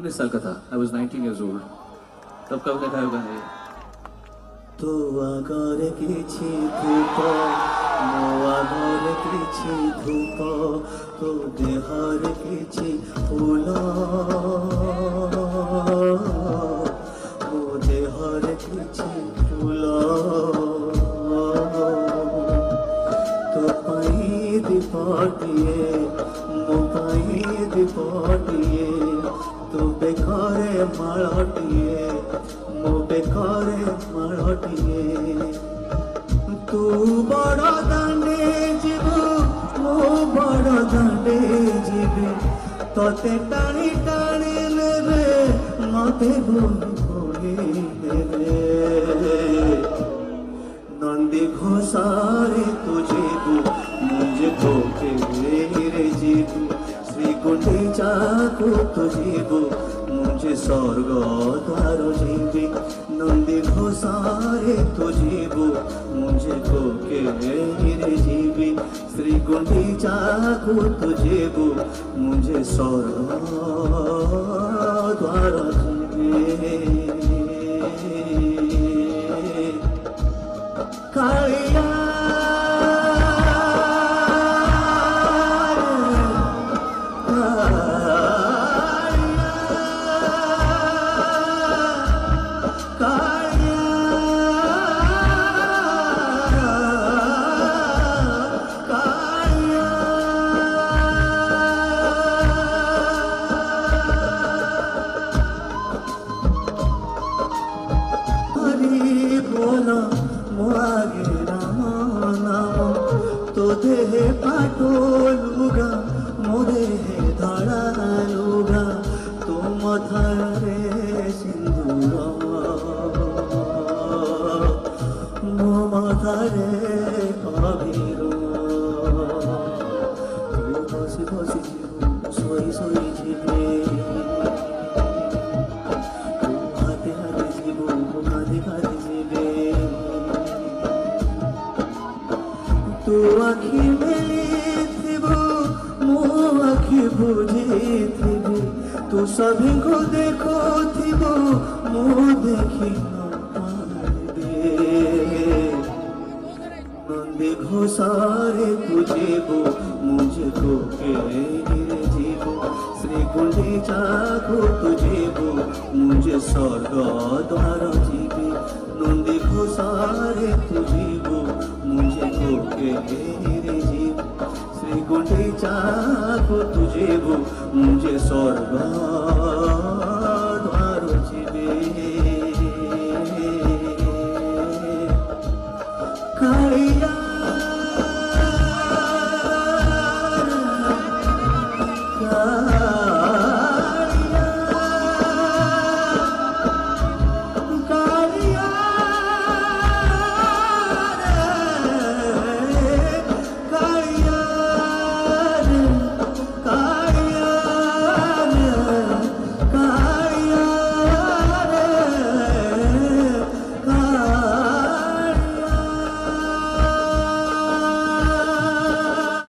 19 साल का था. I was 19 years old. तब कब लिखा है गाना ये? तो आगर किछि धूप मो आगर किछि धूप तो देहर किछि फूल मो देहर किछि फूल तो पाई दीपटिए मो पाई दीपटिए तो बेकारे मालटिए मो बेकारे मालटिए तू बड़ दांडे जीवु मो बड़ दांडे जीवी तोते टाणी टाणी लेबे मते बोली देबे नंदी घोषारे तू जीवु मुझे धोके रे जीवु श्री गुंडीचा को तू जीवु मुझे स्वर्ग द्वार जीवी नंदी घोषारे तो जीवु मुझे धोके रे जीवी श्री गुंडीचा को तो जीवु मुझे स्वर्ग द्वार जीवी कालिया देहे पाटो लुगा मोरे धड़ा लुगा तो मथारे सिंदूर मो मथारे अबीर बसी बसी सोई सोई जीवे हाथे हाथे जीवो कांधे कांधे जीवे तू आखि मेलिथिबो मो आखि बुझिथिबि तू सभी को देखो थिबो मो देखि नंदी घोषारे तुझेबो मुझे को रे जीवो श्री गुंडीचा को तुझेबो मुझे स्वर्ग द्वार जीवी नंदी घोषारे तुझेबो मुझे धोके रे जीव श्री गुंडीचा को तुझेबो मुझे स्वर्ग द्वार जीवे